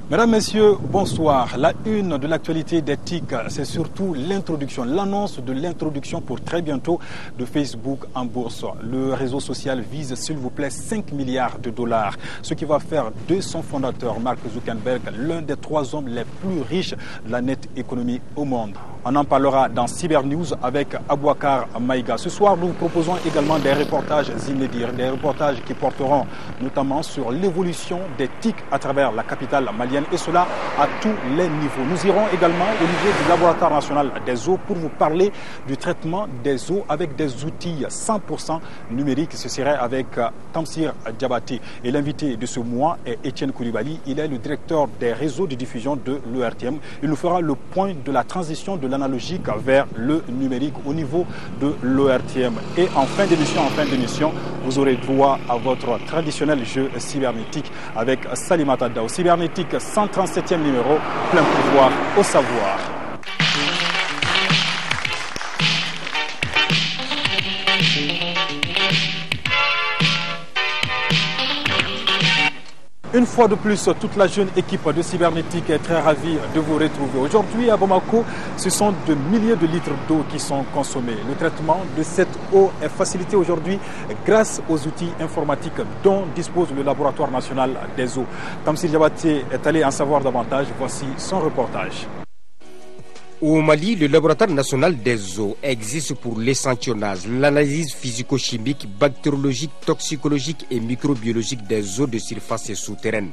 Mesdames, Messieurs, bonsoir. La une de l'actualité d'Éthique, c'est surtout l'introduction, l'annonce de l'introduction pour très bientôt de Facebook en bourse. Le réseau social vise, s'il vous plaît, 5 milliards de dollars, ce qui va faire de son fondateur, Mark Zuckerberg, l'un des 3 hommes les plus riches de la net économie au monde. On en parlera dans Cyber News avec Abouakar Maïga. Ce soir, nous vous proposons également des reportages inédits, des reportages qui porteront notamment sur l'évolution des TIC à travers la capitale malienne et cela à tous les niveaux. Nous irons également au niveau du laboratoire national des eaux pour vous parler du traitement des eaux avec des outils 100% numériques. Ce serait avec Tamsir Diabati. Et l'invité de ce mois est Étienne Koulibaly. Il est le directeur des réseaux de diffusion de l'ERTM. Il nous fera le point de la transition de l'analogique vers le numérique au niveau de l'ORTM. Et en fin d'émission, vous aurez droit à votre traditionnel jeu cybernétique avec Salimata Dao. Cybernétique 137e numéro, plein pouvoir au savoir. Une fois de plus, toute la jeune équipe de Cybernétique est très ravie de vous retrouver. Aujourd'hui, à Bamako, ce sont de milliers de litres d'eau qui sont consommés. Le traitement de cette eau est facilité aujourd'hui grâce aux outils informatiques dont dispose le laboratoire national des eaux. Tamsir Diabati est allé en savoir davantage. Voici son reportage. Au Mali, le laboratoire national des eaux existe pour l'échantillonnage, l'analyse physico-chimique, bactériologique, toxicologique et microbiologique des eaux de surface et souterraines.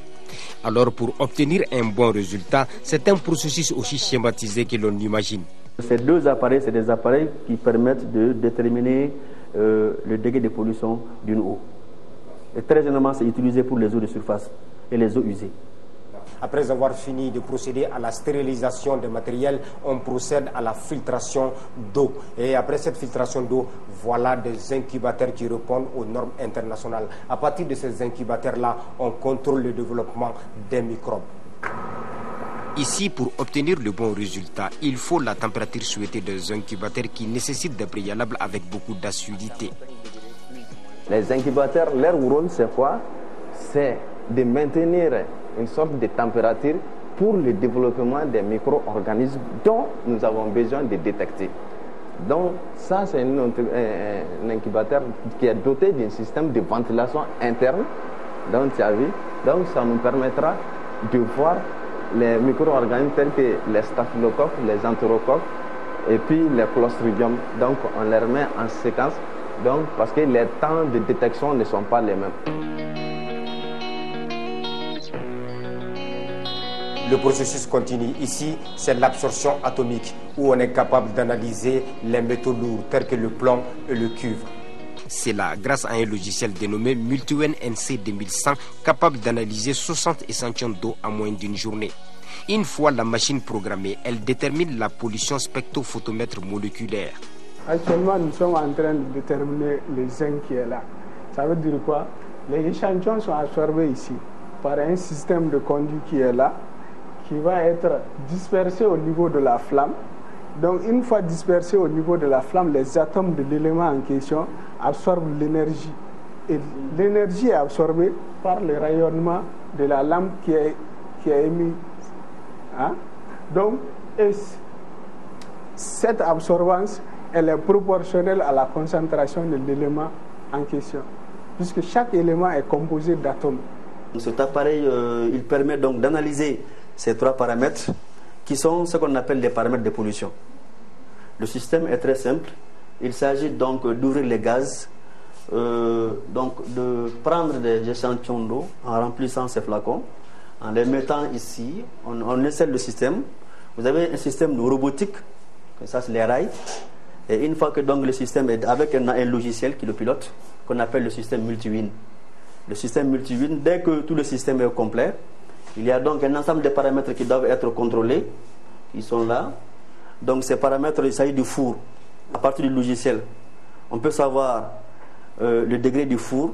Alors, pour obtenir un bon résultat, c'est un processus aussi schématisé que l'on imagine. Ces deux appareils, c'est des appareils qui permettent de déterminer le degré de pollution d'une eau. Et très généralement, c'est utilisé pour les eaux de surface et les eaux usées. Après avoir fini de procéder à la stérilisation des matériels, on procède à la filtration d'eau. Et après cette filtration d'eau, voilà des incubateurs qui répondent aux normes internationales. À partir de ces incubateurs-là, on contrôle le développement des microbes. Ici, pour obtenir le bon résultat, il faut la température souhaitée des incubateurs qui nécessitent des préalables avec beaucoup d'assiduité. Les incubateurs, leur rôle, c'est quoi? C'est de maintenir une sorte de température pour le développement des micro-organismes dont nous avons besoin de détecter. Donc ça, c'est un incubateur qui est doté d'un système de ventilation interne. Donc tu as vu, donc ça nous permettra de voir les micro-organismes tels que les staphylocoques, les entérocoques et puis les clostridium. Donc on les remet en séquence, donc parce que les temps de détection ne sont pas les mêmes. Le processus continue. Ici, c'est l'absorption atomique où on est capable d'analyser les métaux lourds tels que le plomb et le cuivre. C'est là, grâce à un logiciel dénommé Multiwen NC 2100, capable d'analyser 60 échantillons d'eau en moins d'une journée. Une fois la machine programmée, elle détermine la pollution spectrophotomètre moléculaire. Actuellement, nous sommes en train de déterminer le zinc qui est là. Ça veut dire quoi? Les échantillons sont absorbés ici par un système de conduit qui est là, qui va être dispersé au niveau de la flamme. Donc une fois dispersé au niveau de la flamme, les atomes de l'élément en question absorbent l'énergie. Et l'énergie est absorbée par le rayonnement de la lampe qui est émise. Hein? Donc cette absorbance, elle est proportionnelle à la concentration de l'élément en question, puisque chaque élément est composé d'atomes. Cet appareil, il permet donc d'analyser ces 3 paramètres qui sont ce qu'on appelle les paramètres de pollution. Le système est très simple. Il s'agit donc d'ouvrir les gaz, donc de prendre des échantillons d'eau en remplissant ces flacons, en les mettant ici. On installe le système. Vous avez un système de robotique, ça c'est les rails. Et une fois que donc le système est avec un logiciel qui le pilote, qu'on appelle le système Multiwin. Le système Multiwin, dès que tout le système est complet, il y a donc un ensemble de paramètres qui doivent être contrôlés. Ils sont là. Donc ces paramètres, il s'agit du four. À partir du logiciel, on peut savoir le degré du four,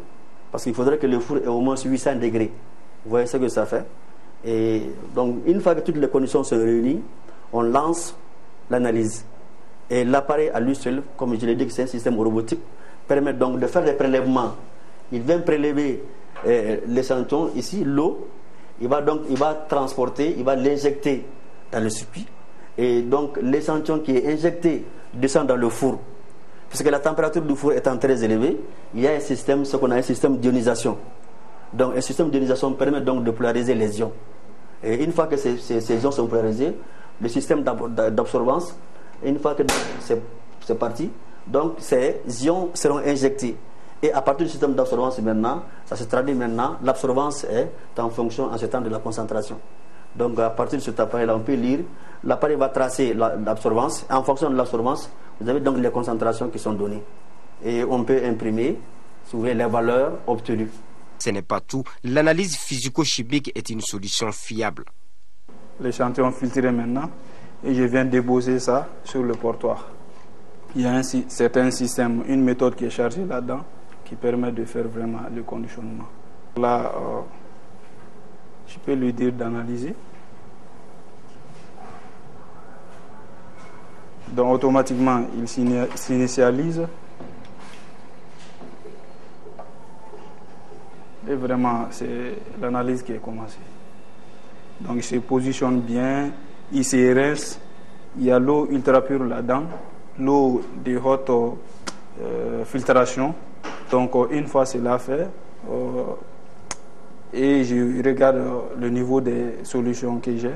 parce qu'il faudrait que le four ait au moins 800 degrés. Vous voyez ce que ça fait. Et donc une fois que toutes les conditions sont réunies, on lance l'analyse. Et l'appareil à lui seul, comme je l'ai dit que c'est un système robotique, permet donc de faire des prélèvements. Il vient prélever l'échantillon, ici, l'eau, il va transporter, il va l'injecter dans le circuit. Et donc l'échantillon qui est injecté descend dans le four. Puisque la température du four étant très élevée, il y a un système, ce qu'on a un système d'ionisation. Donc un système d'ionisation permet donc de polariser les ions. Et une fois que ces ions sont polarisés, le système d'absorbance, une fois que c'est parti, donc ces ions seront injectés. Et à partir du système d'absorbance maintenant, ça se traduit maintenant, l'absorbance est en fonction en ce temps de la concentration. Donc à partir de cet appareil-là, on peut lire, l'appareil va tracer l'absorbance, en fonction de l'absorbance, vous avez donc les concentrations qui sont données. Et on peut imprimer, souvent les valeurs obtenues. Ce n'est pas tout, l'analyse physico-chimique est une solution fiable. L'échantillon filtré maintenant, et je viens déposer ça sur le portoir. Il y a un certain système, une méthode qui est chargée là-dedans, qui permet de faire vraiment le conditionnement. Là, je peux lui dire d'analyser. Donc automatiquement, il s'initialise. Et vraiment, c'est l'analyse qui est commencée. Donc il se positionne bien, il se rince. Il y a l'eau ultra pure là-dedans, l'eau de haute filtration. Donc une fois cela fait, et je regarde le niveau des solutions que j'ai.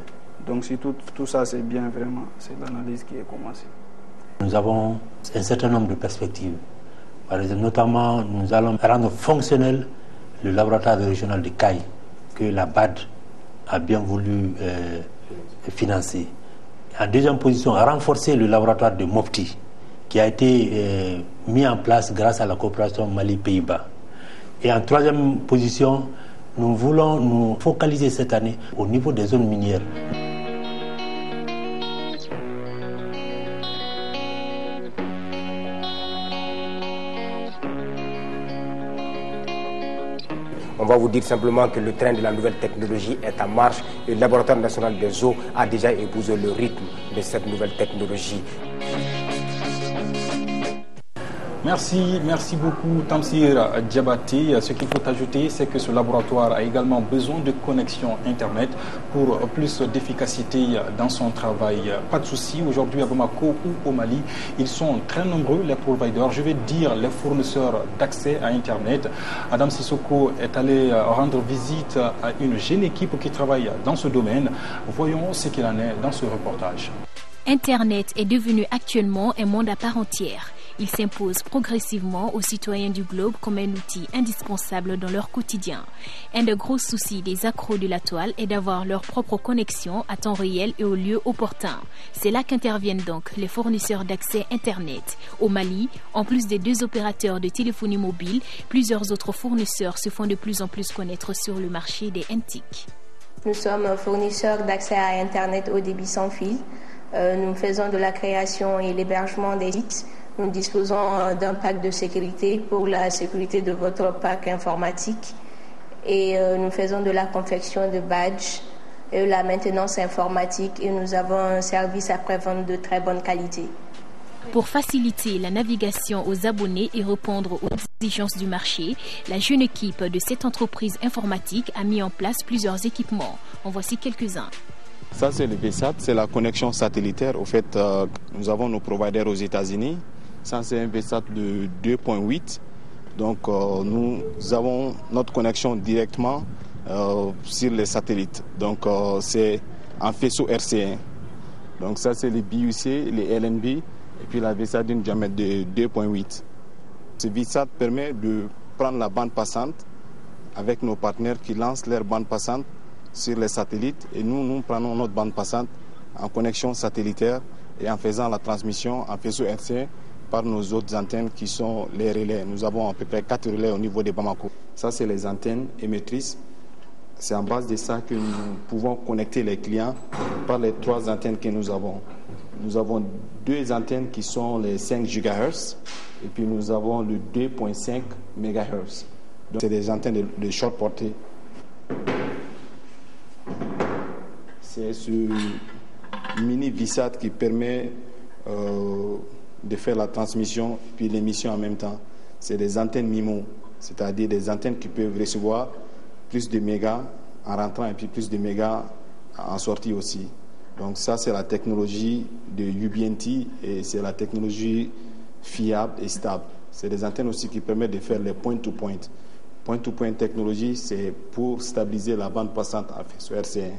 Donc si tout ça c'est bien, vraiment, c'est l'analyse qui est commencée. Nous avons un certain nombre de perspectives. Par exemple, notamment, nous allons rendre fonctionnel le laboratoire régional de Caille, que la BAD a bien voulu financer. En deuxième position, renforcer le laboratoire de Mopti, qui a été mis en place grâce à la coopération Mali-Pays-Bas. Et en troisième position, nous voulons nous focaliser cette année au niveau des zones minières. On va vous dire simplement que le train de la nouvelle technologie est en marche et le laboratoire national des eaux a déjà épousé le rythme de cette nouvelle technologie. Merci beaucoup Tamsir Diabaté. Ce qu'il faut ajouter, c'est que ce laboratoire a également besoin de connexion Internet pour plus d'efficacité dans son travail. Pas de souci, aujourd'hui à Bamako ou au Mali, ils sont très nombreux, les providers, je vais dire les fournisseurs d'accès à Internet. Adam Sissoko est allé rendre visite à une jeune équipe qui travaille dans ce domaine. Voyons ce qu'il en est dans ce reportage. Internet est devenu actuellement un monde à part entière. Il s'impose progressivement aux citoyens du globe comme un outil indispensable dans leur quotidien. Un des gros soucis des accros de la toile est d'avoir leur propre connexion à temps réel et au lieu opportun. C'est là qu'interviennent donc les fournisseurs d'accès Internet. Au Mali, en plus des 2 opérateurs de téléphonie mobile, plusieurs autres fournisseurs se font de plus en plus connaître sur le marché des NTIC. Nous sommes fournisseurs d'accès à Internet au débit sans fil. Nous faisons de la création et l'hébergement des sites. Nous disposons d'un pack de sécurité pour la sécurité de votre pack informatique et nous faisons de la confection de badges et la maintenance informatique et nous avons un service après-vente de très bonne qualité. Pour faciliter la navigation aux abonnés et répondre aux exigences du marché, la jeune équipe de cette entreprise informatique a mis en place plusieurs équipements. En voici quelques-uns. Ça, c'est le VSAT, c'est la connexion satellitaire. Au fait, nous avons nos providers aux États-Unis. Ça, c'est un VSAT de 2.8. Donc, nous avons notre connexion directement sur les satellites. Donc, c'est en faisceau RC1. Donc, ça, c'est les BUC, les LNB, et puis la VSAT d'une diamètre de 2.8. Ce VSAT permet de prendre la bande passante avec nos partenaires qui lancent leur bande passante sur les satellites. Et nous prenons notre bande passante en connexion satellitaire et en faisant la transmission en faisceau RC1 par nos autres antennes qui sont les relais. Nous avons à peu près 4 relais au niveau de Bamako. Ça, c'est les antennes émettrices. C'est en base de ça que nous pouvons connecter les clients par les 3 antennes que nous avons. Nous avons 2 antennes qui sont les 5 GHz et puis nous avons le 2.5 MHz. Donc, c'est des antennes de short portée. C'est ce mini VSAT qui permet de faire la transmission puis l'émission en même temps. C'est des antennes MIMO, c'est-à-dire des antennes qui peuvent recevoir plus de mégas en rentrant et puis plus de mégas en sortie aussi. Donc ça, c'est la technologie de UBNT et c'est la technologie fiable et stable. C'est des antennes aussi qui permettent de faire les point-to-point. Point-to-point technologie, c'est pour stabiliser la bande passante sur RC1.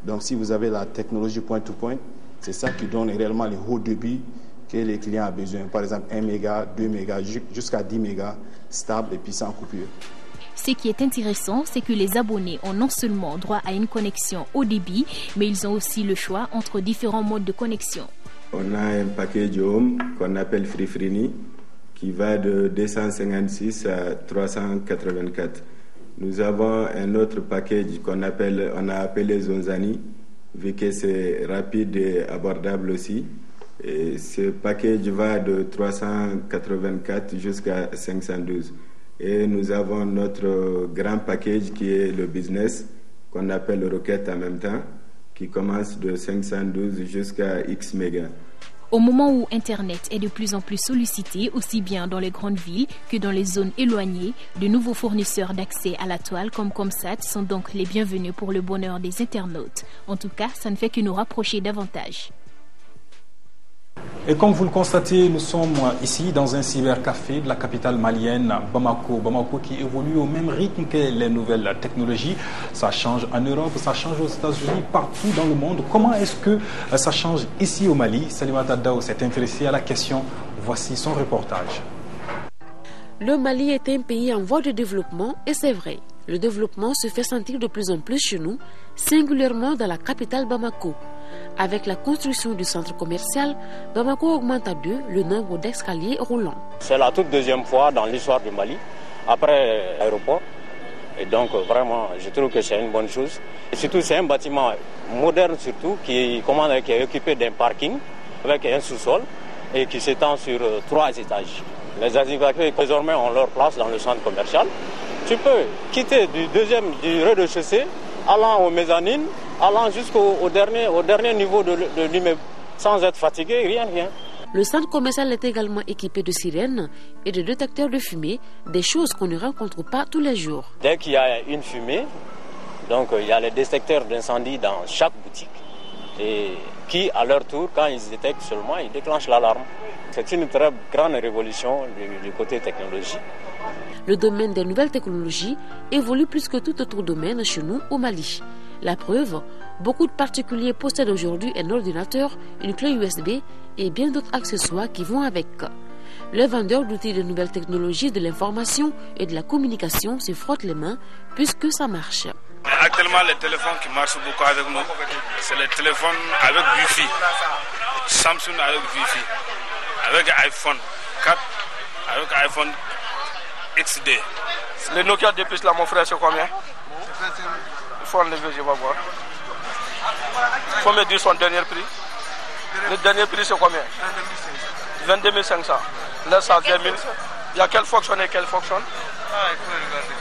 Donc si vous avez la technologie point-to-point, c'est ça qui donne réellement les hauts débits que les clients ont besoin. Par exemple, 1 méga, 2 mégas, jusqu'à 10 mégas, stable et puis sans coupure. Ce qui est intéressant, c'est que les abonnés ont non seulement droit à une connexion haut débit, mais ils ont aussi le choix entre différents modes de connexion. On a un package home qu'on appelle Free qui va de 256 à 384. Nous avons un autre package on a appelé Zonzani, vu que c'est rapide et abordable aussi. Et ce package va de 384 jusqu'à 512. Et nous avons notre grand package qui est le business, qu'on appelle Rocket en même temps, qui commence de 512 jusqu'à X mégas. Au moment où Internet est de plus en plus sollicité, aussi bien dans les grandes villes que dans les zones éloignées, de nouveaux fournisseurs d'accès à la toile comme Comsat sont donc les bienvenus pour le bonheur des internautes. En tout cas, ça ne fait que nous rapprocher davantage. Et comme vous le constatez, nous sommes ici dans un cybercafé de la capitale malienne, Bamako. Bamako qui évolue au même rythme que les nouvelles technologies. Ça change en Europe, ça change aux États-Unis, partout dans le monde. Comment est-ce que ça change ici au Mali? Salimata Dao s'est intéressé à la question. Voici son reportage. Le Mali est un pays en voie de développement et c'est vrai. Le développement se fait sentir de plus en plus chez nous, singulièrement dans la capitale Bamako. Avec la construction du centre commercial, Bamako augmente à 2 le nombre d'escaliers roulants. C'est la toute deuxième fois dans l'histoire du Mali, après l'aéroport. Et donc vraiment, je trouve que c'est une bonne chose. Et surtout, c'est un bâtiment moderne surtout, qui est équipé d'un parking avec un sous-sol et qui s'étend sur 3 étages. Les asiatiques désormais ont leur place dans le centre commercial. Tu peux quitter du rez-de-chaussée, allant aux mezzanines, allant jusqu'au dernier niveau de l'immeuble, sans être fatigué, rien. Le centre commercial est également équipé de sirènes et de détecteurs de fumée, des choses qu'on ne rencontre pas tous les jours. Dès qu'il y a une fumée, donc il y a les détecteurs d'incendie dans chaque boutique, et qui, à leur tour, quand ils détectent seulement, ils déclenchent l'alarme. C'est une très grande révolution du côté technologie. Le domaine des nouvelles technologies évolue plus que tout autre domaine chez nous au Mali. La preuve, beaucoup de particuliers possèdent aujourd'hui un ordinateur, une clé USB et bien d'autres accessoires qui vont avec. Les vendeurs d'outils de nouvelles technologies de l'information et de la communication se frottent les mains puisque ça marche. Actuellement, les téléphones qui marchent beaucoup avec nous, c'est les téléphones avec Wi-Fi. Samsung avec Wi-Fi, avec iPhone 4, avec iPhone XD. Le Nokia 2 puces là, mon frère, c'est combien? Il faut enlever, je vais voir. Il faut me dire son dernier prix. Le dernier prix, c'est combien? 22 500. Là, ça 20 000. Il y a quelle fonction et quelle fonction? Il faut regarder.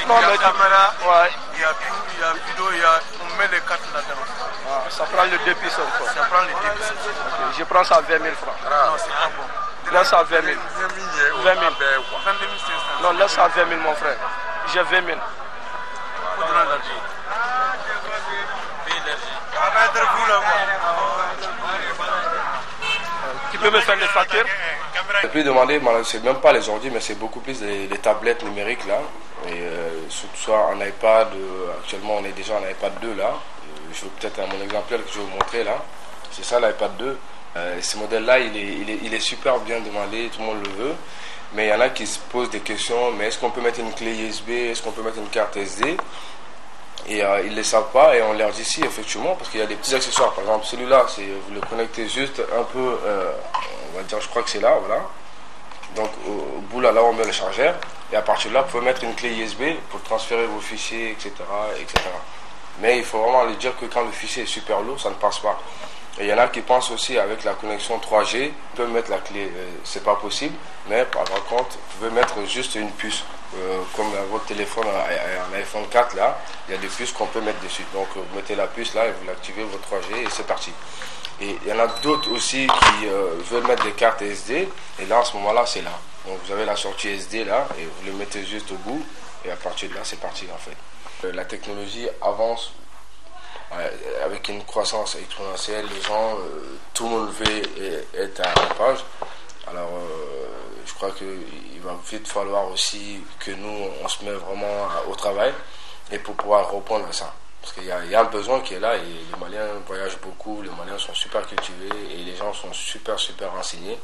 Non, il y a mais caméra, ouais. il y a tout, il y a vidéo, on met les cartes là-dedans. Ah, ça prend le 2 pistes encore. Ça prend les 2 pistes. Okay, je prends ça à 20 000 francs. Non, c'est pas bon. Laisse ça à 20 000. 20 000. Non, laisse ça à 20 000, mon frère. J'ai 20 000. Tu peux me faire les factures? Le plus demandé, c'est même pas les ordi, mais c'est beaucoup plus les tablettes numériques là. Et surtout soit en iPad, actuellement on est déjà en iPad 2 là. Je veux peut-être mon exemplaire que je vais vous montrer là. C'est ça l'iPad 2. Ce modèle-là, il est super bien demandé, tout le monde le veut. Mais il y en a qui se posent des questions, mais est-ce qu'on peut mettre une clé USB, est-ce qu'on peut mettre une carte SD? Et ils ne le savent pas et on leur dit si, effectivement, parce qu'il y a des petits accessoires. Par exemple, celui-là, vous le connectez juste un peu, on va dire, je crois que c'est là, voilà. Donc au bout là, on met le chargeur. Et à partir de là, vous pouvez mettre une clé USB pour transférer vos fichiers, etc., etc. Mais il faut vraiment lui dire que quand le fichier est super lourd, ça ne passe pas. Et il y en a qui pensent aussi avec la connexion 3G, on peut mettre la clé, c'est pas possible, mais par contre, vous pouvez mettre juste une puce, comme votre téléphone, un iPhone 4 là, il y a des puces qu'on peut mettre dessus. Donc vous mettez la puce là et vous l'activez votre 3G et c'est parti. Et il y en a d'autres aussi qui veulent mettre des cartes SD, et là en ce moment là c'est là. Donc vous avez la sortie SD là et vous le mettez juste au bout et à partir de là c'est parti en fait. la technologie avance avec une croissance exponentielle. Les gens, tout le monde veut être à la page. Alors, je crois qu'il va vite falloir aussi que nous, on se mette vraiment au travail et pour pouvoir répondre à ça. Parce qu'il y a un besoin qui est là et les Maliens voyagent beaucoup, les Maliens sont super cultivés et les gens sont super renseignés.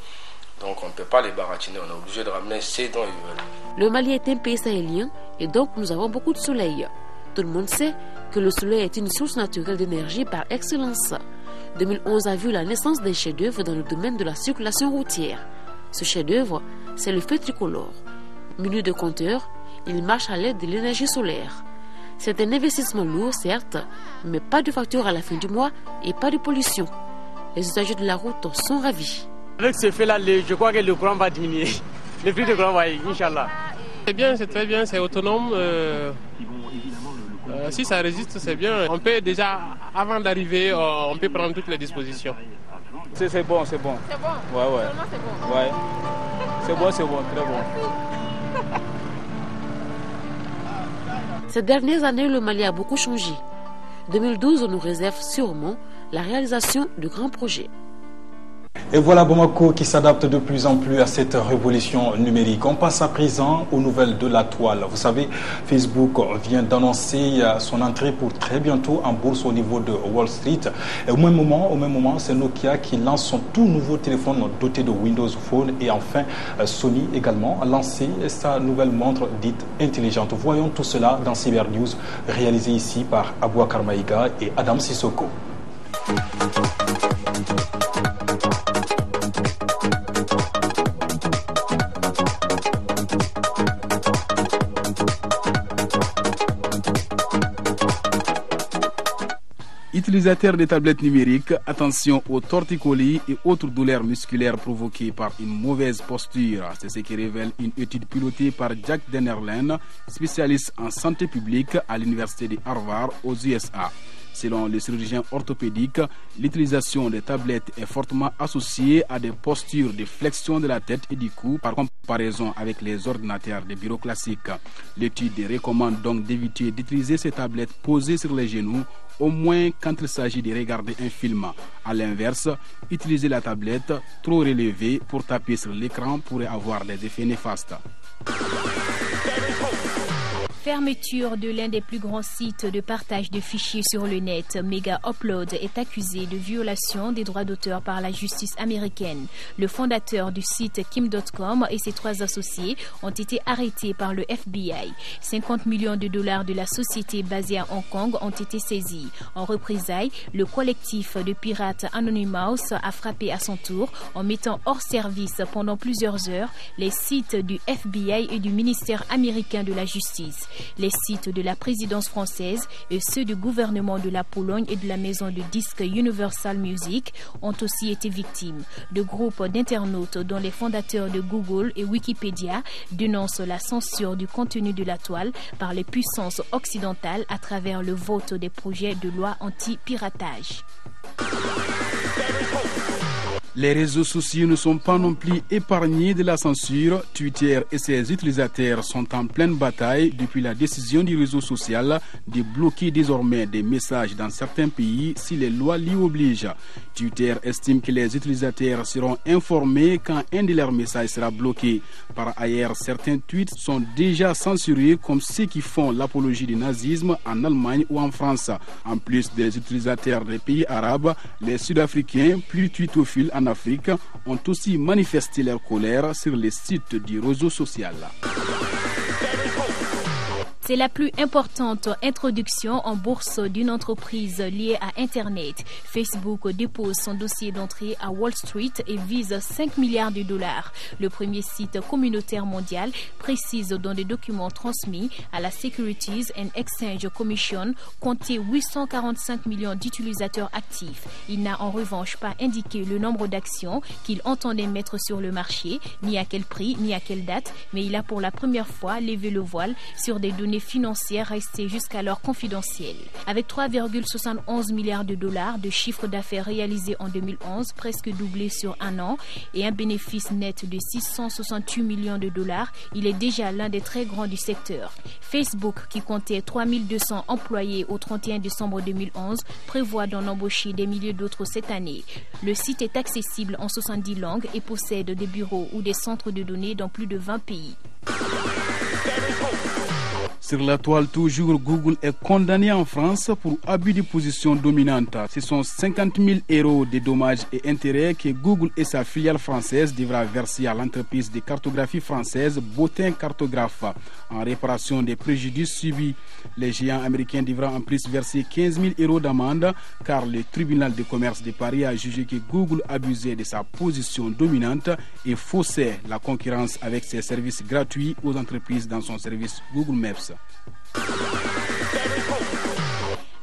Donc on ne peut pas les baratiner, on est obligé de ramener ces dont ils veulent. Le Mali est un pays sahélien et donc nous avons beaucoup de soleil. Tout le monde sait que le soleil est une source naturelle d'énergie par excellence. 2011 a vu la naissance d'un chef-d'œuvre dans le domaine de la circulation routière. Ce chef-d'œuvre, c'est le feu tricolore. Muni de compteurs, il marche à l'aide de l'énergie solaire. C'est un investissement lourd, certes, mais pas de facture à la fin du mois et pas de pollution. Les usagers de la route sont ravis. Avec ce fait-là, je crois que le courant va diminuer. Le prix du courant va, Inch'Allah. C'est bien, c'est très bien, c'est autonome. Si ça résiste, c'est bien. On peut déjà, avant d'arriver, on peut prendre toutes les dispositions. C'est bon, c'est bon. C'est bon? Ouais. Vraiment, c'est bon? Ouais. C'est bon, très bon. Ces dernières années, le Mali a beaucoup changé. 2012 nous réserve sûrement la réalisation de grands projets. Et voilà Bamako qui s'adapte de plus en plus à cette révolution numérique. On passe à présent aux nouvelles de la toile. Vous savez, Facebook vient d'annoncer son entrée pour très bientôt en bourse au niveau de Wall Street. Et au même moment, c'est Nokia qui lance son tout nouveau téléphone doté de Windows Phone. Et enfin, Sony également a lancé sa nouvelle montre dite intelligente. Voyons tout cela dans Cyber News, réalisé ici par Abouakar Maïga et Adam Sissoko. Utilisateurs des tablettes numériques, attention aux torticolis et autres douleurs musculaires provoquées par une mauvaise posture. C'est ce qui révèle une étude pilotée par Jack Dennerlein, spécialiste en santé publique à l'université de Harvard aux USA. Selon les chirurgiens orthopédiques, l'utilisation des tablettes est fortement associée à des postures de flexion de la tête et du cou par comparaison avec les ordinateurs de bureau classiques. L'étude recommande donc d'éviter d'utiliser ces tablettes posées sur les genoux, au moins quand il s'agit de regarder un film. A l'inverse, utiliser la tablette trop relevée pour taper sur l'écran pourrait avoir des effets néfastes. Fermeture de l'un des plus grands sites de partage de fichiers sur le net, Mega Upload est accusé de violation des droits d'auteur par la justice américaine. Le fondateur du site Kim.com et ses 3 associés ont été arrêtés par le FBI. 50 millions de dollars de la société basée à Hong Kong ont été saisis. En représailles, le collectif de pirates Anonymous a frappé à son tour en mettant hors service pendant plusieurs heures les sites du FBI et du ministère américain de la Justice. Les sites de la présidence française et ceux du gouvernement de la Pologne et de la maison de disques Universal Music ont aussi été victimes. De groupes d'internautes dont les fondateurs de Google et Wikipédia dénoncent la censure du contenu de la toile par les puissances occidentales à travers le vote des projets de loi anti-piratage. Les réseaux sociaux ne sont pas non plus épargnés de la censure. Twitter et ses utilisateurs sont en pleine bataille depuis la décision du réseau social de bloquer désormais des messages dans certains pays si les lois l'y obligent. Twitter estime que les utilisateurs seront informés quand un de leurs messages sera bloqué. Par ailleurs, certains tweets sont déjà censurés comme ceux qui font l'apologie du nazisme en Allemagne ou en France. En plus des utilisateurs des pays arabes, les Sud-Africains, plus twittophiles en Afrique, ont aussi manifesté leur colère sur les sites du réseau social. C'est la plus importante introduction en bourse d'une entreprise liée à Internet. Facebook dépose son dossier d'entrée à Wall Street et vise 5 milliards de dollars. Le premier site communautaire mondial précise dans des documents transmis à la Securities and Exchange Commission compter 845 millions d'utilisateurs actifs. Il n'a en revanche pas indiqué le nombre d'actions qu'il entendait mettre sur le marché, ni à quel prix, ni à quelle date, mais il a pour la première fois levé le voile sur des données financières restées jusqu'alors confidentielles. Avec 3,71 milliards de dollars de chiffre d'affaires réalisé en 2011, presque doublé sur un an, et un bénéfice net de 668 millions de dollars, il est déjà l'un des très grands du secteur. Facebook, qui comptait 3200 employés au 31 décembre 2011, prévoit d'en embaucher des milliers d'autres cette année. Le site est accessible en 70 langues et possède des bureaux ou des centres de données dans plus de 20 pays. Sur la toile toujours, Google est condamné en France pour abus de position dominante. Ce sont 50 000 € de dommages et intérêts que Google et sa filiale française devra verser à l'entreprise de cartographie française Bottin Cartographe en réparation des préjudices subis. Les géants américains devront en plus verser 15 000 € d'amende car le tribunal de commerce de Paris a jugé que Google abusait de sa position dominante et faussait la concurrence avec ses services gratuits aux entreprises dans son service Google Maps.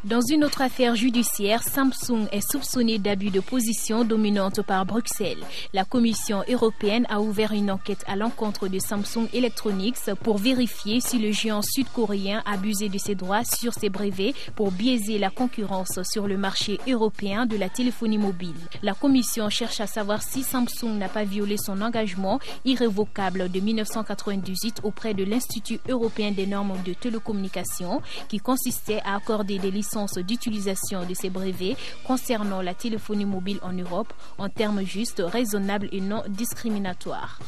Dans une autre affaire judiciaire, Samsung est soupçonné d'abus de position dominante par Bruxelles. La Commission européenne a ouvert une enquête à l'encontre de Samsung Electronics pour vérifier si le géant sud-coréen a abusé de ses droits sur ses brevets pour biaiser la concurrence sur le marché européen de la téléphonie mobile. La Commission cherche à savoir si Samsung n'a pas violé son engagement irrévocable de 1998 auprès de l'Institut européen des normes de télécommunications qui consistait à accorder des licences d'utilisation de ces brevets concernant la téléphonie mobile en Europe en termes justes, raisonnables et non discriminatoires.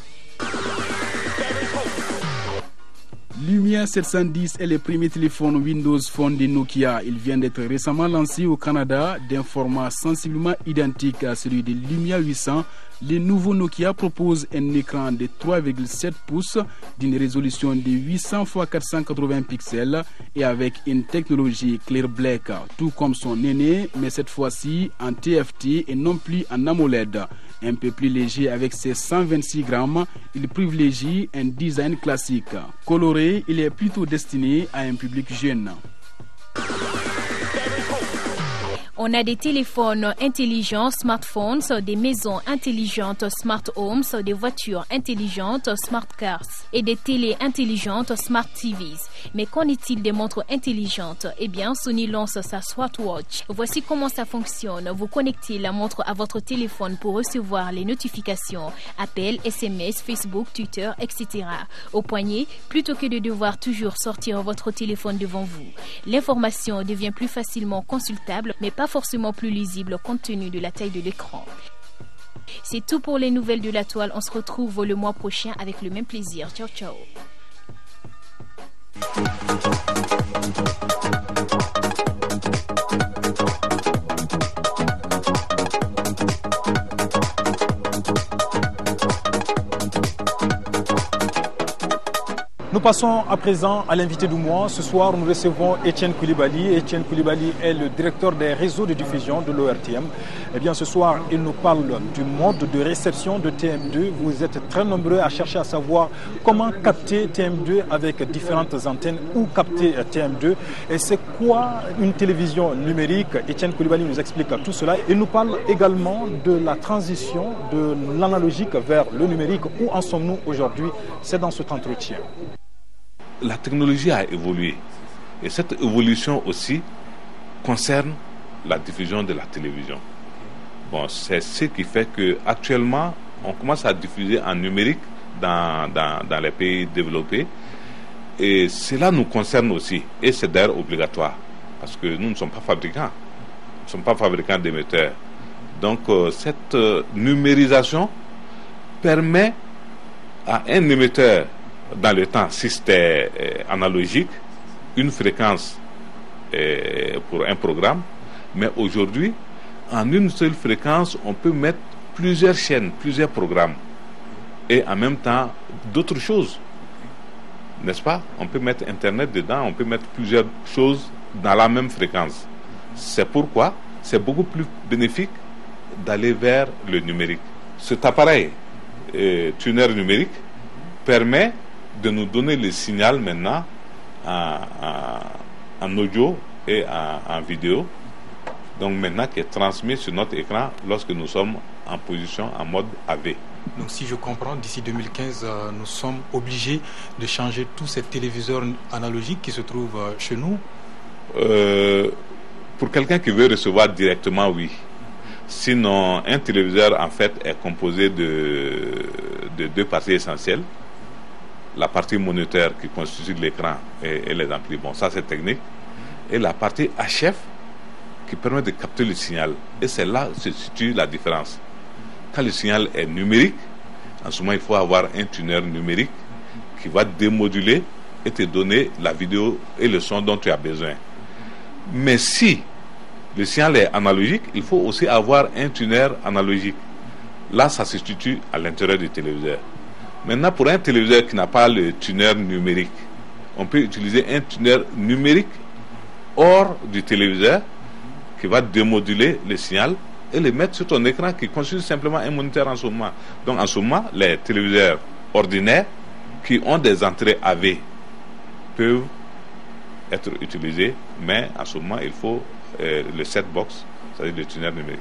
Lumia 710 est le premier téléphone Windows Phone de Nokia. Il vient d'être récemment lancé au Canada d'un format sensiblement identique à celui de Lumia 800. Le nouveau Nokia propose un écran de 3,7 pouces d'une résolution de 800 x 480 pixels et avec une technologie Clear Black, tout comme son aîné, mais cette fois-ci en TFT et non plus en AMOLED. Un peu plus léger avec ses 126 grammes, il privilégie un design classique. Coloré, il est plutôt destiné à un public jeune. On a des téléphones intelligents, smartphones, des maisons intelligentes, smart homes, des voitures intelligentes, smart cars et des télés intelligentes, smart TVs. Mais qu'en est-il des montres intelligentes? Eh bien, Sony lance sa smartwatch. Voici comment ça fonctionne. Vous connectez la montre à votre téléphone pour recevoir les notifications, appels, SMS, Facebook, Twitter, etc. Au poignet, plutôt que de devoir toujours sortir votre téléphone devant vous. L'information devient plus facilement consultable, mais pas forcément plus lisible compte tenu de la taille de l'écran. C'est tout pour les nouvelles de la toile. On se retrouve le mois prochain avec le même plaisir. Ciao, ciao. Nous passons à présent à l'invité du mois. Ce soir, nous recevons Etienne Koulibaly. Etienne Koulibaly est le directeur des réseaux de diffusion de l'ORTM. Eh bien, ce soir, il nous parle du mode de réception de TM2. Vous êtes très nombreux à chercher à savoir comment capter TM2 avec différentes antennes ou capter TM2. Et c'est quoi une télévision numérique? Etienne Koulibaly nous explique tout cela. Il nous parle également de la transition de l'analogique vers le numérique. Où en sommes-nous aujourd'hui? C'est dans cet entretien. La technologie a évolué et cette évolution aussi concerne la diffusion de la télévision. Bon, c'est ce qui fait qu'actuellement, on commence à diffuser en numérique dans les pays développés et cela nous concerne aussi et c'est d'ailleurs obligatoire parce que nous ne sommes pas fabricants. Nous ne sommes pas fabricants d'émetteurs. Donc cette numérisation permet à un émetteur dans le temps, si c'était analogique, une fréquence pour un programme, mais aujourd'hui, en une seule fréquence, on peut mettre plusieurs chaînes, plusieurs programmes, et en même temps, d'autres choses, n'est-ce pas? On peut mettre Internet dedans, on peut mettre plusieurs choses dans la même fréquence. C'est pourquoi c'est beaucoup plus bénéfique d'aller vers le numérique. Cet appareil, tuner numérique, permet de nous donner le signal maintenant en audio et en vidéo, donc maintenant qui est transmis sur notre écran lorsque nous sommes en position en mode AV. Donc si je comprends, d'ici 2015, nous sommes obligés de changer tous ces téléviseurs analogiques qui se trouvent chez nous. Pour quelqu'un qui veut recevoir directement, oui. Sinon, un téléviseur, en fait, est composé de deux parties essentielles. La partie moniteur qui constitue l'écran et les amplis. Bon, ça c'est technique. Et la partie HF qui permet de capter le signal. Et c'est là que se situe la différence. Quand le signal est numérique, en ce moment, il faut avoir un tuner numérique qui va démoduler et te donner la vidéo et le son dont tu as besoin. Mais si le signal est analogique, il faut aussi avoir un tuner analogique. Là, ça se situe à l'intérieur du téléviseur. Maintenant, pour un téléviseur qui n'a pas le tuner numérique, on peut utiliser un tuner numérique hors du téléviseur qui va démoduler le signal et le mettre sur ton écran qui constitue simplement un moniteur en ce moment. Donc en ce moment, les téléviseurs ordinaires qui ont des entrées AV peuvent être utilisés, mais en ce moment, il faut le set-box, c'est-à-dire le tuner numérique.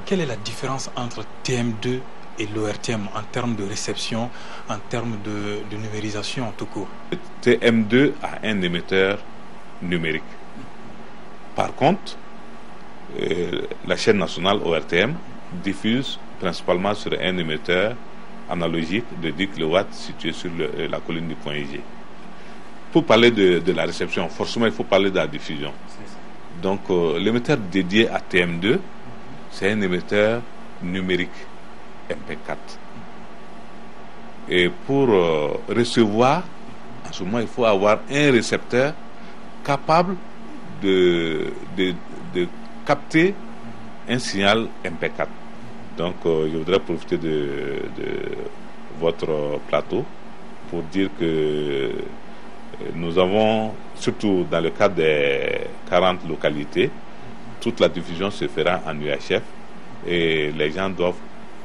Quelle est la différence entre TM2 et l'ORTM en termes de réception, en termes de numérisation tout court? TM2 a un émetteur numérique. Par contre, la chaîne nationale ORTM diffuse principalement sur un émetteur analogique de 10 kW situé sur la colline du point IG. Pour parler de la réception, forcément il faut parler de la diffusion. Donc l'émetteur dédié à TM2, c'est un émetteur numérique MP4. Et pour recevoir, en ce moment, il faut avoir un récepteur capable de capter un signal MP4. Donc, je voudrais profiter de votre plateau pour dire que nous avons, surtout dans le cadre des 40 localités, toute la diffusion se fera en UHF et les gens doivent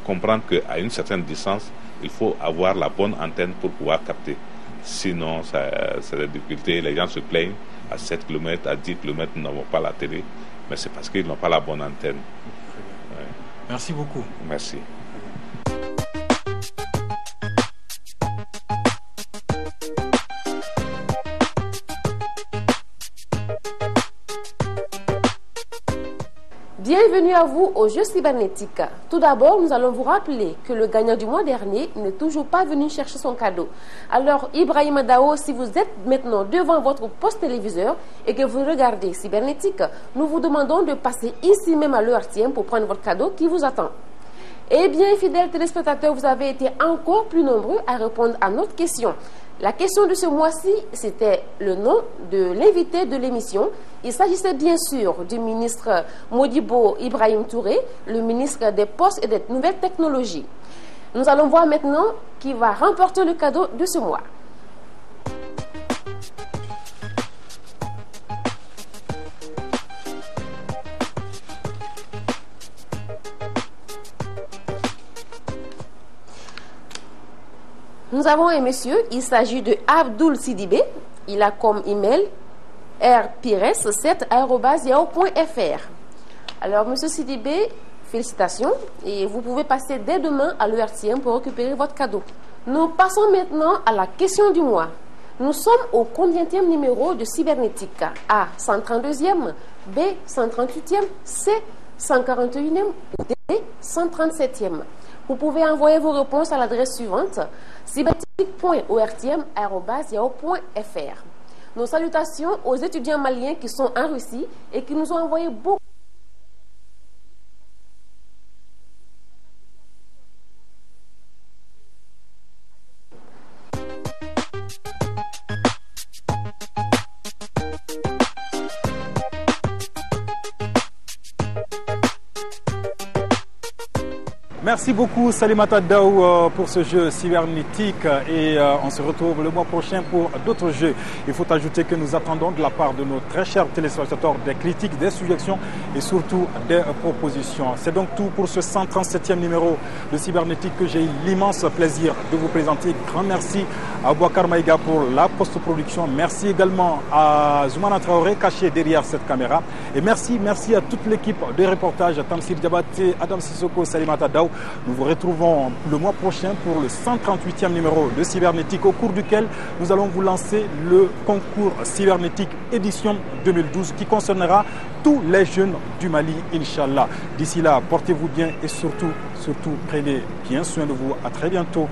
comprendre qu'à une certaine distance, il faut avoir la bonne antenne pour pouvoir capter. Sinon, c'est des difficultés. Les gens se plaignent à 7 km, à 10 km, nous n'avons pas la télé, mais c'est parce qu'ils n'ont pas la bonne antenne. Ouais. Merci beaucoup. Merci. Bienvenue à vous aux Jeux cybernétiques. Tout d'abord, nous allons vous rappeler que le gagnant du mois dernier n'est toujours pas venu chercher son cadeau. Alors, Ibrahim Dao, si vous êtes maintenant devant votre poste téléviseur et que vous regardez Cybernétique, nous vous demandons de passer ici même à l'ERTM pour prendre votre cadeau qui vous attend. Eh bien, fidèles téléspectateurs, vous avez été encore plus nombreux à répondre à notre question. La question de ce mois-ci, c'était le nom de l'invité de l'émission. Il s'agissait bien sûr du ministre Modibo Ibrahim Touré, le ministre des Postes et des Nouvelles Technologies. Nous allons voir maintenant qui va remporter le cadeau de ce mois. Nous avons un monsieur, il s'agit de Abdoul Sidibé. Il a comme email rpires7@yahoo.fr. Alors, monsieur Sidibé, félicitations et vous pouvez passer dès demain à l'ERTM pour récupérer votre cadeau. Nous passons maintenant à la question du mois. Nous sommes au combienième numéro de Cybernétique? A, 132e, B, 138e, C, 141e ou D, 137e. Vous pouvez envoyer vos réponses à l'adresse suivante: cybernétique.ortm@yahoo.fr. Nos salutations aux étudiants maliens qui sont en Russie et qui nous ont envoyé beaucoup. Merci beaucoup Salimata Daou pour ce jeu cybernétique et on se retrouve le mois prochain pour d'autres jeux. Il faut ajouter que nous attendons de la part de nos très chers téléspectateurs des critiques, des suggestions et surtout des propositions. C'est donc tout pour ce 137e numéro de Cybernétique que j'ai eu l'immense plaisir de vous présenter. Grand merci à Bouakar Maïga pour la post-production. Merci également à Zoumana Traoré caché derrière cette caméra Et merci à toute l'équipe de reportage, Tamsir Diabaté, Adam Sissoko, Salimata Daou. Nous vous retrouvons le mois prochain pour le 138e numéro de Cybernétique, au cours duquel nous allons vous lancer le concours Cybernétique édition 2012 qui concernera tous les jeunes du Mali, Inch'Allah. D'ici là, portez-vous bien et surtout, prenez bien soin de vous. À très bientôt.